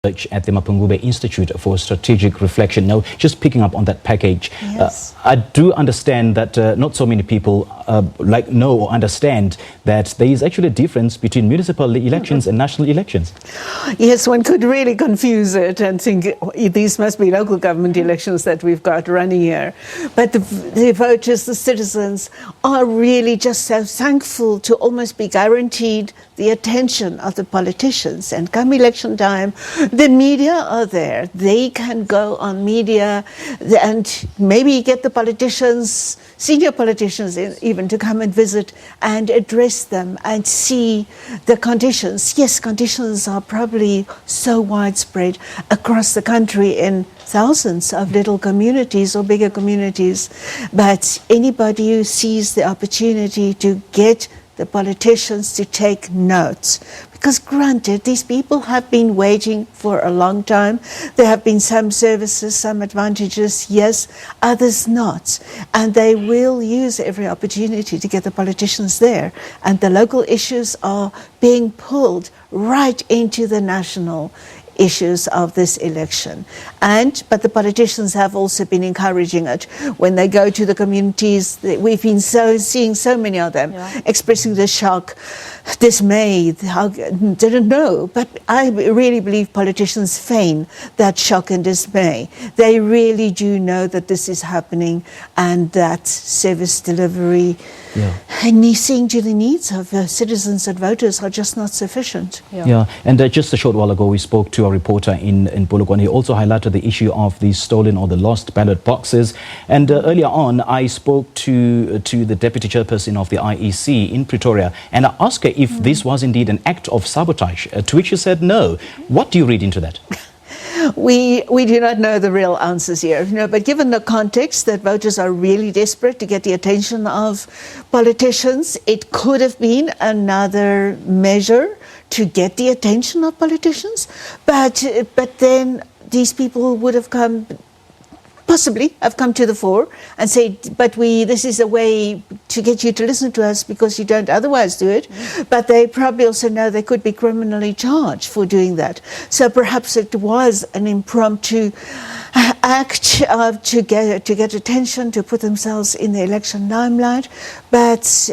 at the Mapungubwe Institute for Strategic Reflection. Now, just picking up on that package, yes. I do understand that not so many people know or understand that there is actually a difference between municipal elections and national elections. Yes, one could really confuse it and think these must be local government elections that we've got running here. But the voters, the citizens, are really just so thankful to almost be guaranteed the attention of the politicians. And come election time, the media are there. They can go on media and maybe get the politicians, senior politicians even, to come and visit and address them and see the conditions. Yes, conditions are probably so widespread across the country in thousands of little communities or bigger communities, but anybody who sees the opportunity to get the politicians to take notes. Because granted, these people have been waiting for a long time. There have been some services, some advantages, yes, others not. And they will use every opportunity to get the politicians there. And the local issues are being pulled right into the national issues of this election. But the politicians have also been encouraging it. When they go to the communities, we've been seeing so many of them expressing the shock, dismay, didn't know. But I really believe politicians feign that shock and dismay. They really do know that this is happening and that service delivery and seeing to the needs of citizens and voters are just not sufficient. And just a short while ago we spoke to a reporter in Polokwane. He also highlighted the issue of the stolen or the lost ballot boxes. And earlier on I spoke to the deputy chairperson of the IEC in Pretoria and I asked her if this was indeed an act of sabotage, to which she said no. What do you read into that? We do not know the real answers here, but given the context that voters are really desperate to get the attention of politicians, it could have been another measure to get the attention of politicians. But then these people would have possibly have come to the fore and said, but this is a way to get you to listen to us because you don't otherwise do it. But they probably also know they could be criminally charged for doing that. So perhaps it was an impromptu act to get attention, to put themselves in the election limelight. But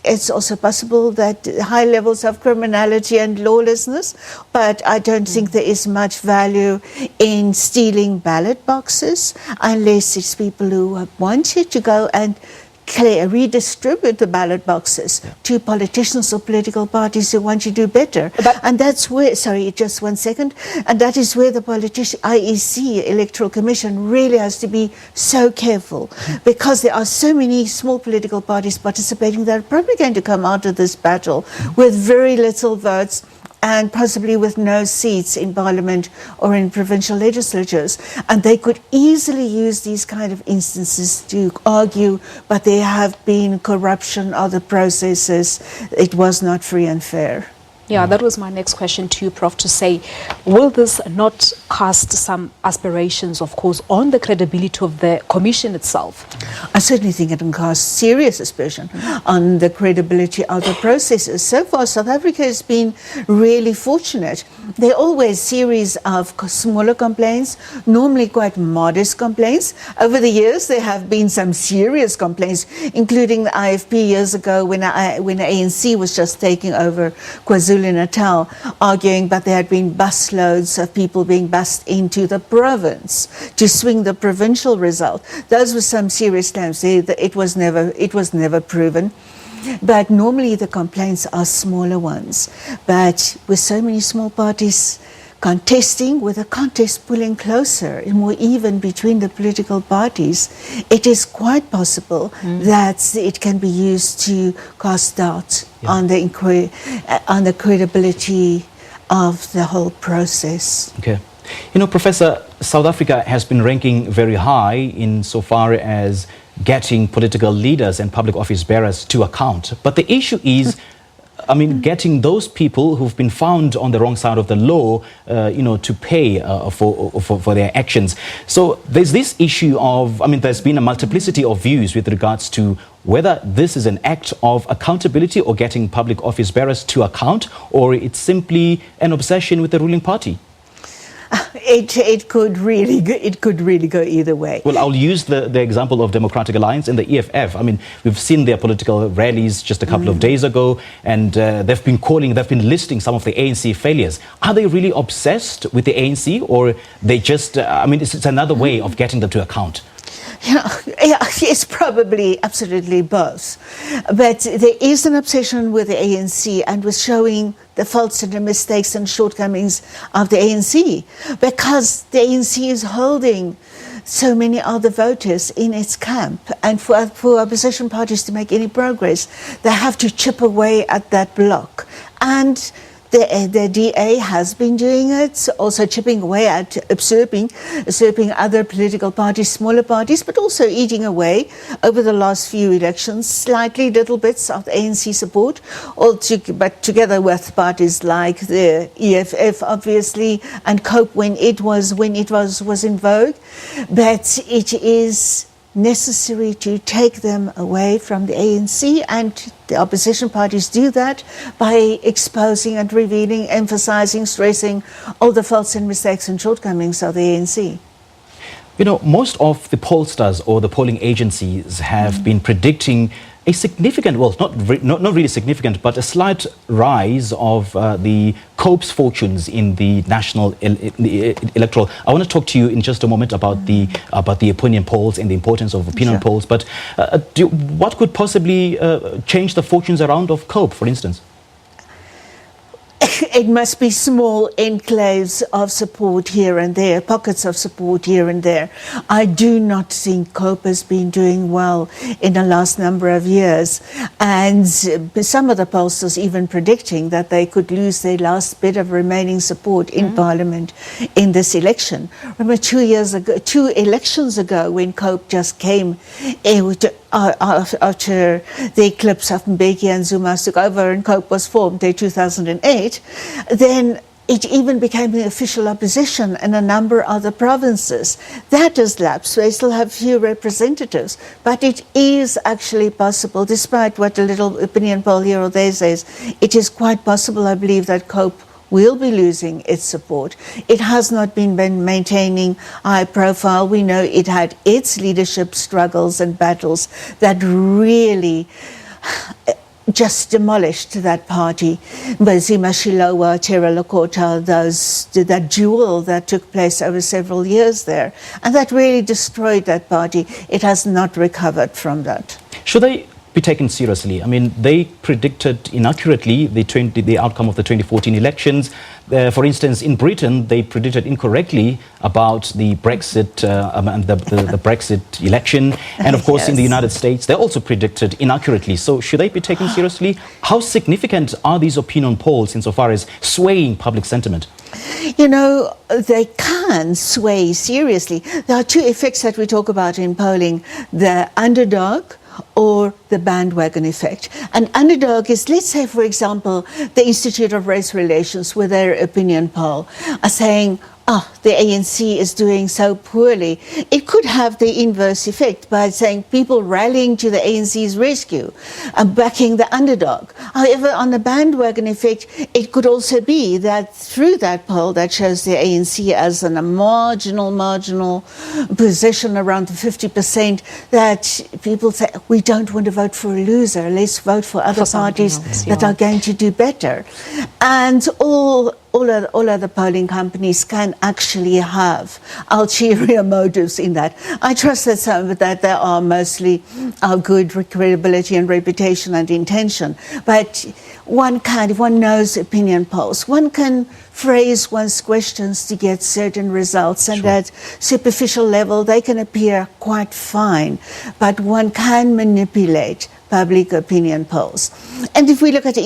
it's also possible that high levels of criminality and lawlessness, but I don't think there is much value in stealing ballot boxes unless it's people who have wanted to go and redistribute the ballot boxes to politicians or political parties who want to do better. And that's where, sorry, just 1 second, and that is where the IEC, Electoral Commission, really has to be so careful because there are so many small political parties participating that are probably going to come out of this battle with very little votes and possibly with no seats in parliament or in provincial legislatures. And they could easily use these kind of instances to argue, but there have been corruption of the processes. It was not free and fair. Yeah, that was my next question to you, Prof, to say, will this not cast some aspirations, of course, on the credibility of the commission itself? I certainly think it can cast serious aspersion on the credibility of the processes. So far, South Africa has been really fortunate. There are always series of smaller complaints, normally quite modest complaints. Over the years, there have been some serious complaints, including the IFP years ago when the ANC was just taking over KwaZulu-Natal, arguing that there had been busloads of people being bussed into the province to swing the provincial result. Those were some serious claims. It was never proven. But normally the complaints are smaller ones. But with so many small parties contesting, with a contest pulling closer and more even between the political parties, it is quite possible that it can be used to cast doubt on the credibility of the whole process. Okay. Professor, South Africa has been ranking very high insofar as getting political leaders and public office bearers to account. But the issue is, getting those people who've been found on the wrong side of the law, to pay for their actions. So there's this issue of, there's been a multiplicity of views with regards to whether this is an act of accountability or getting public office bearers to account, or it's simply an obsession with the ruling party. It could really go either way. Well, I'll use the example of Democratic Alliance and the EFF. I mean, we've seen their political rallies just a couple of days ago, and they've been listing some of the ANC failures. Are they really obsessed with the ANC, or they just, it's another way of getting them to account? Yeah, it's probably absolutely both. But there is an obsession with the ANC and with showing the faults and the mistakes and shortcomings of the ANC, because the ANC is holding so many other voters in its camp. And for opposition parties to make any progress, they have to chip away at that block. And the DA has been doing it, also chipping away at usurping other political parties, smaller parties, but also eating away over the last few elections, slightly little bits of the ANC support, but together with parties like the EFF, obviously, and COPE when it was in vogue. But it is necessary to take them away from the ANC, and the opposition parties do that by exposing and revealing, emphasizing, stressing all the faults and mistakes and shortcomings of the ANC. You know, most of the pollsters or the polling agencies have been predicting a significant, well, not really significant, but a slight rise of the COPE's fortunes in the national electoral. I want to talk to you in just a moment about the opinion polls and the importance of opinion polls. But what could possibly change the fortunes around of COPE, for instance? It must be small enclaves of support here and there, pockets of support here and there. I do not think COPE has been doing well in the last number of years. And some of the pollsters even predicting that they could lose their last bit of remaining support in Parliament in this election. Remember 2 elections ago, when COPE just came after the eclipse of Mbeki and Zuma took over and COPE was formed in 2008, then it even became the official opposition in a number of the provinces. That has lapsed. They still have few representatives. But it is actually possible, despite what a little opinion poll here or there says, it is quite possible, I believe, that COPE will be losing its support. It has not been maintaining high profile. We know it had its leadership struggles and battles that really just demolished that party. Bazima Shilowa, Tera Lakota, that duel that took place over several years there. And that really destroyed that party. It has not recovered from that. Should they be taken seriously? I mean, they predicted inaccurately the outcome of the 2014 elections. For instance, in Britain, they predicted incorrectly about the Brexit the Brexit election, and of course, in the United States, they also predicted inaccurately. So, should they be taken seriously? How significant are these opinion polls insofar as swaying public sentiment? You know, they can sway seriously. There are 2 effects that we talk about in polling: the underdog or the bandwagon effect. An underdog is, let's say, for example, the Institute of Race Relations with their opinion poll are saying, the ANC is doing so poorly. It could have the inverse effect by saying people rallying to the ANC's rescue and backing the underdog. However, on the bandwagon effect, it could also be that through that poll that shows the ANC as in a marginal position around the 50%, that people say, we don't want to vote for a loser, let's vote for other parties that are going to do better. And all other polling companies can actually have ulterior motives in that. I trust that some of that there are mostly good credibility and reputation and intention. But if one knows opinion polls, one can phrase one's questions to get certain results, and at superficial level they can appear quite fine, but one can manipulate public opinion polls. And if we look at the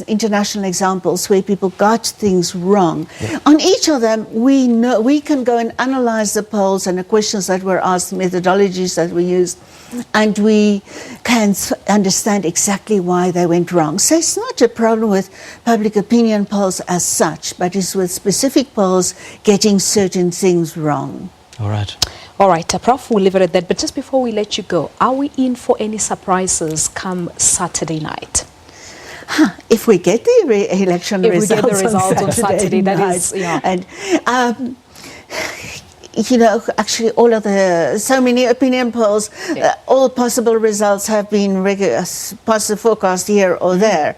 international examples where people got things wrong, on each of them we can go and analyze the polls and the questions that were asked, methodologies that we used, and we can understand exactly why they went wrong. So it's not a problem with public opinion polls as such, but it's with specific polls getting certain things wrong. All right, Prof, we'll leave it at that. But just before we let you go, are we in for any surprises come Saturday night? If we get the election results, on Saturday, that is, and actually so many opinion polls, all possible results have been positive forecast here or there.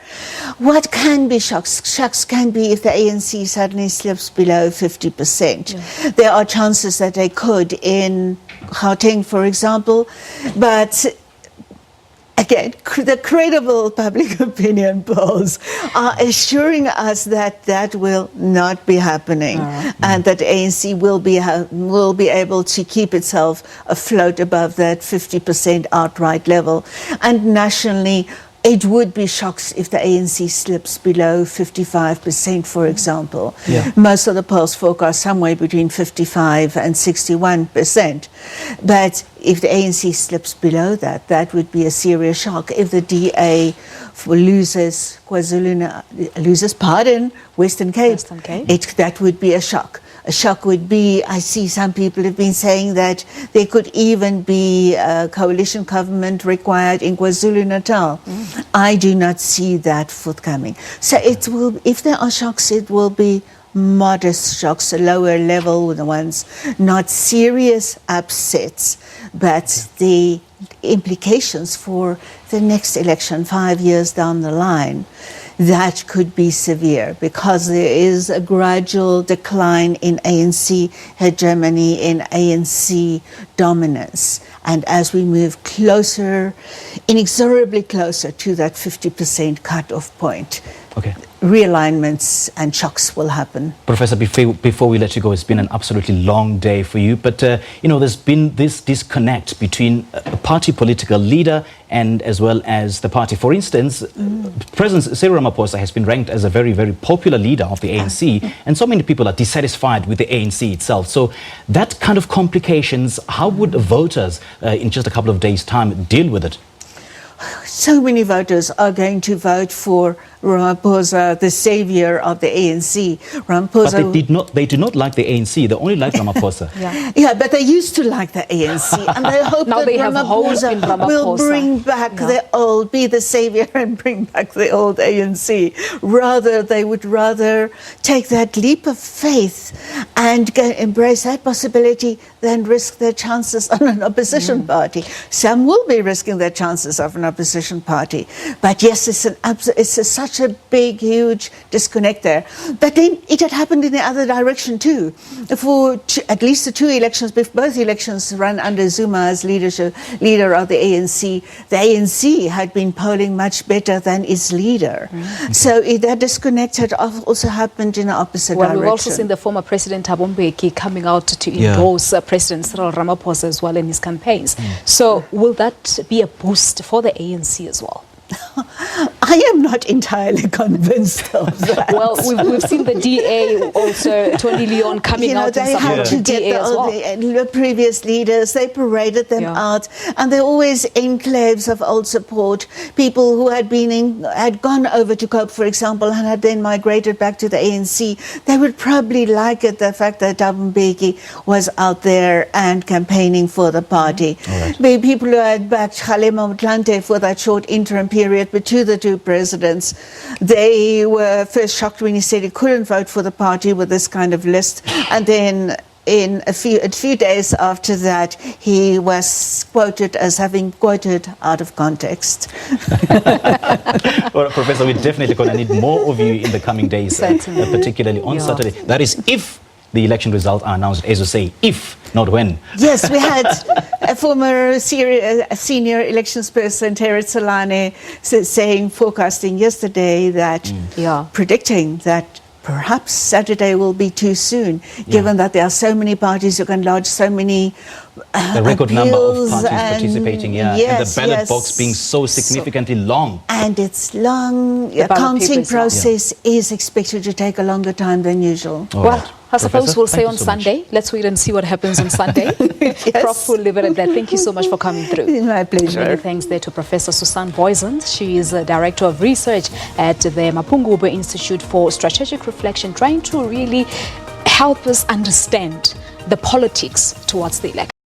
What can be shocks? Shocks can be if the ANC suddenly slips below 50%. Yeah. There are chances that they could in Gauteng, for example, but again, the credible public opinion polls are assuring us that that will not be happening, and that ANC will be able to keep itself afloat above that 50% outright level. And nationally, it would be shocks if the ANC slips below 55%, for example. Yeah. Most of the polls forecast somewhere between 55 and 61%. But if the ANC slips below that, that would be a serious shock. If the DA loses Western Cape, that would be a shock. A shock would be, I see some people have been saying that there could even be a coalition government required in KwaZulu-Natal. I do not see that forthcoming. So it will, if there are shocks, it will be modest shocks, a lower level ones, not serious upsets, but the implications for the next election 5 years down the line, that could be severe, because there is a gradual decline in ANC hegemony, in ANC dominance. And as we move closer, inexorably closer to that 50% cut-off point, realignments and shocks will happen. Professor, before we let you go, it's been an absolutely long day for you, but there's been this disconnect between a party political leader and as well as the party. For instance, President Cyril Ramaphosa has been ranked as a very, very popular leader of the ANC, and so many people are dissatisfied with the ANC itself. So that kind of complications, how would voters in just a couple of days' time deal with it? So many voters are going to vote for Ramaphosa, the savior of the ANC. Ramaphosa, but they do not like the ANC. They only like Ramaphosa. Yeah, but they used to like the ANC, and they hope that Ramaphosa will bring back be the savior and bring back the old ANC. They would rather take that leap of faith and embrace that possibility than risk their chances on an opposition party. Some will be risking their chances of an opposition party, but yes, it's such a big, huge disconnect there. But then it had happened in the other direction too. For at least the two elections, both elections run under Zuma as leader of the ANC had been polling much better than its leader. So that disconnect had also happened in the opposite direction. We've also seen the former President Thabo Mbeki coming out to endorse President Cyril Ramaphosa as well in his campaigns. So will that be a boost for the ANC as well? I am not entirely convinced of that. Well, we've seen the DA also, Tony Leon, coming out they in had support to of the DA get as well. the previous leaders, they paraded them out, and they're always enclaves of old support. People who had gone over to COPE, for example, and had then migrated back to the ANC, they would probably like it, the fact that Thabo Mbeki was out there and campaigning for the party. The people who had backed Kgalema Motlanthe for that short interim period between the two presidents, they were first shocked when he said he couldn't vote for the party with this kind of list, and then in a few days after that, he was quoted as having quoted out of context. Well, Professor, we're definitely going to need more of you in the coming days, particularly on Saturday. That is if the election results are announced, as you say, if, not when. Yes, we had a former senior elections person, Terry Tsalane, forecasting yesterday that, predicting that perhaps Saturday will be too soon, given that there are so many parties who can lodge so many the record number of parties participating, and the ballot box being so significantly long. And it's long. The counting process is expected to take a longer time than usual. I suppose we'll say on Sunday. Let's wait and see what happens on Sunday. Prof, we'll leave it at that. Thank you so much for coming through. My pleasure. Many thanks there to Professor Susan Booysen. She is a Director of Research at the Mapungubwe Institute for Strategic Reflection, trying to really help us understand the politics towards the election.